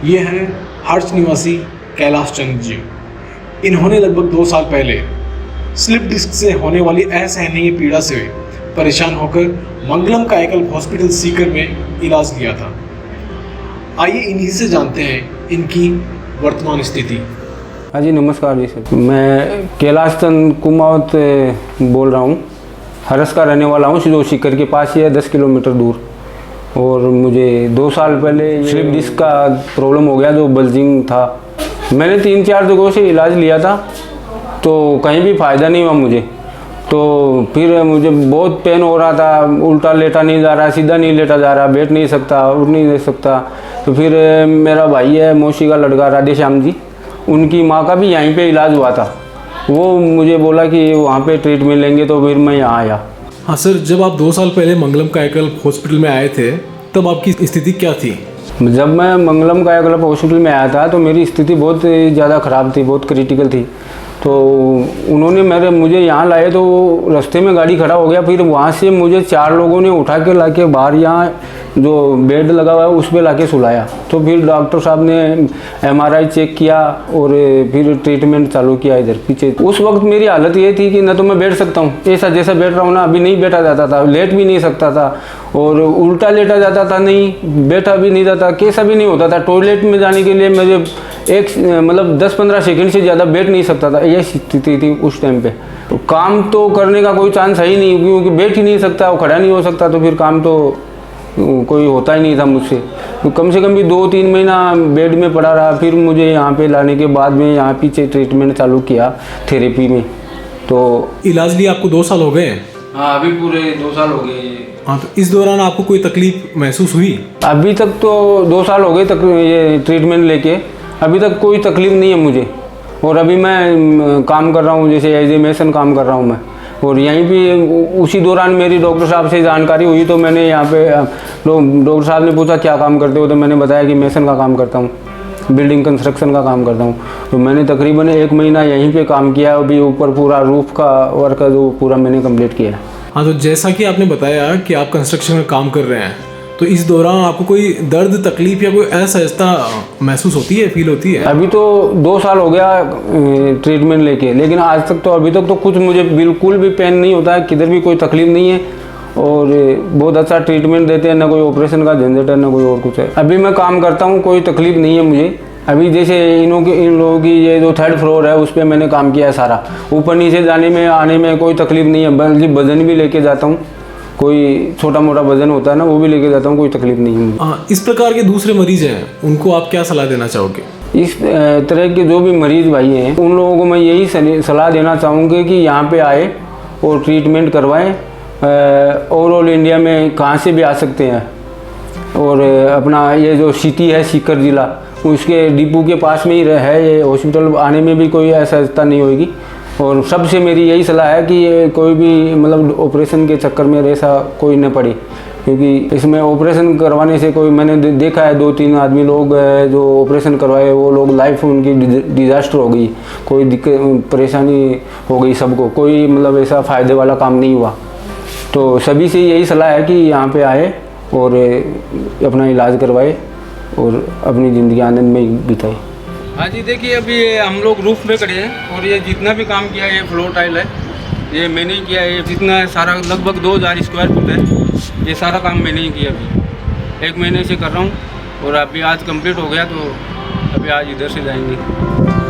ये हैं हर्ष निवासी कैलाश चंद्र जी। इन्होंने लगभग 2 साल पहले स्लिप डिस्क से होने वाली असहनीय पीड़ा से परेशान होकर मंगलम कायाकल्प हॉस्पिटल सीकर में इलाज लिया था। आइए इन्हीं से जानते हैं इनकी वर्तमान स्थिति। हाँ जी, नमस्कार जी सर। मैं कैलाश चंद्र कुमावत बोल रहा हूँ। हरस का रहने वाला हूँ, जो सीकर के पास ही है, 10 किलोमीटर दूर। और मुझे 2 साल पहले स्लिप डिस्क का प्रॉब्लम हो गया, जो बल्जिंग था। मैंने 3-4 जगहों से इलाज लिया था, तो कहीं भी फ़ायदा नहीं हुआ मुझे। तो फिर मुझे बहुत पेन हो रहा था, उल्टा लेटा नहीं जा रहा, सीधा नहीं लेटा जा रहा, बैठ नहीं सकता, उठ नहीं सकता। तो फिर मेरा भाई है, मौसी का लड़का राधेश्याम जी, उनकी माँ का भी यहीं पे इलाज हुआ था। वो मुझे बोला कि वहाँ पे ट्रीटमेंट लेंगे, तो फिर मैं यहाँ आया। हाँ सर, जब आप 2 साल पहले मंगलम कायाकल्प हॉस्पिटल में आए थे, तब आपकी स्थिति क्या थी? जब मैं मंगलम कायाकल्प हॉस्पिटल में आया था, तो मेरी स्थिति बहुत ज़्यादा ख़राब थी, बहुत क्रिटिकल थी। तो उन्होंने मुझे यहाँ लाए, तो रास्ते में गाड़ी खड़ा हो गया। फिर वहाँ से मुझे 4 लोगों ने उठा के ला के बाहर यहाँ जो बेड लगा हुआ है उस पर ला के सुलाया। तो फिर डॉक्टर साहब ने MRI चेक किया और फिर ट्रीटमेंट चालू किया इधर पीछे। उस वक्त मेरी हालत ये थी कि न तो मैं बैठ सकता हूँ, ऐसा जैसा बैठ रहा हूँ ना, अभी नहीं बैठा जाता था, लेट भी नहीं सकता था, और उल्टा लेटा जाता था नहीं, बैठा भी नहीं जाता, कैसा भी नहीं होता था। टॉयलेट में जाने के लिए मुझे 10-15 सेकंड से ज़्यादा बैठ नहीं सकता था, ये स्थिति थी उस टाइम पे। तो काम तो करने का कोई चांस है ही नहीं, क्योंकि बैठ ही नहीं सकता, वो खड़ा नहीं हो सकता, तो फिर काम तो कोई होता ही नहीं था मुझसे। तो कम से कम भी 2-3 महीना बेड में पड़ा रहा। फिर मुझे यहाँ पे लाने के बाद में यहाँ पीछे ट्रीटमेंट चालू किया थेरेपी में। तो इलाज लिए आपको 2 साल हो गए? हाँ, अभी पूरे 2 साल हो गए। हाँ, तो इस दौरान आपको कोई तकलीफ महसूस हुई? अभी तक तो 2 साल हो गए तक ये ट्रीटमेंट लेके, अभी तक कोई तकलीफ नहीं है मुझे। और अभी मैं काम कर रहा हूँ, जैसे एज ए मेसन काम कर रहा हूँ मैं। और यहीं भी उसी दौरान मेरी डॉक्टर साहब से जानकारी हुई, तो मैंने यहाँ पे डॉक्टर साहब ने पूछा क्या काम करते हो, तो मैंने बताया कि मेसन का काम करता हूँ, बिल्डिंग कंस्ट्रक्शन का काम करता हूँ। तो मैंने तकरीबन 1 महीना यहीं पे काम किया। अभी ऊपर पूरा रूफ का वर्क है, जो पूरा मैंने कंप्लीट किया है। हाँ, तो जैसा कि आपने बताया कि आप कंस्ट्रक्शन में काम कर रहे हैं, तो इस दौरान आपको कोई दर्द, तकलीफ या कोई असहजता महसूस होती है, फील होती है? अभी तो 2 साल हो गया ट्रीटमेंट लेके, लेकिन आज तक तो अभी तक तो कुछ मुझे बिल्कुल भी पेन नहीं होता है, किधर भी कोई तकलीफ नहीं है। और बहुत अच्छा ट्रीटमेंट देते हैं, ना कोई ऑपरेशन का झंझट है, ना कोई और कुछ है। अभी मैं काम करता हूँ, कोई तकलीफ नहीं है मुझे। अभी जैसे इन लोगों की ये जो 3rd फ्लोर है, उस पर मैंने काम किया है सारा। ऊपर नीचे जाने में आने में कोई तकलीफ नहीं है, बल्कि वजन भी लेके जाता हूँ, कोई छोटा मोटा वजन होता है ना, वो भी लेके जाता हूँ, कोई तकलीफ नहीं है। हाँ, इस प्रकार के दूसरे मरीज हैं, उनको आप क्या सलाह देना चाहोगे? इस तरह के जो भी मरीज भाई हैं, उन लोगों को मैं यही सलाह देना चाहूँगी कि यहाँ पे आए और ट्रीटमेंट करवाएं। ओवरऑल इंडिया में कहाँ से भी आ सकते हैं। और अपना ये जो सिटी है सीकर ज़िला, उसके डिपो के पास में ही है ये हॉस्पिटल, आने में भी कोई असहजता नहीं होगी। और सबसे मेरी यही सलाह है कि ये कोई भी मतलब ऑपरेशन के चक्कर में ऐसा कोई न पड़े, क्योंकि इसमें ऑपरेशन करवाने से कोई, मैंने देखा है 2-3 आदमी लोग जो ऑपरेशन करवाए, वो लोग लाइफ उनकी डिजास्टर हो गई, कोई दिक्कत परेशानी हो गई सबको, कोई मतलब ऐसा फ़ायदे वाला काम नहीं हुआ। तो सभी से यही सलाह है कि यहाँ पे आए और अपना इलाज करवाए और अपनी ज़िंदगी आनंद में बिताए। हाँ जी, देखिए अभी हम लोग रूफ में खड़े हैं, और ये जितना भी काम किया है, ये फ्लोर टाइल है, ये मैंने ही किया है। ये जितना सारा लगभग 2000 स्क्वायर फुट है, ये सारा काम मैंने ही किया। अभी 1 महीने से कर रहा हूँ, और अभी आज कंप्लीट हो गया, तो अभी आज इधर से जाएंगे।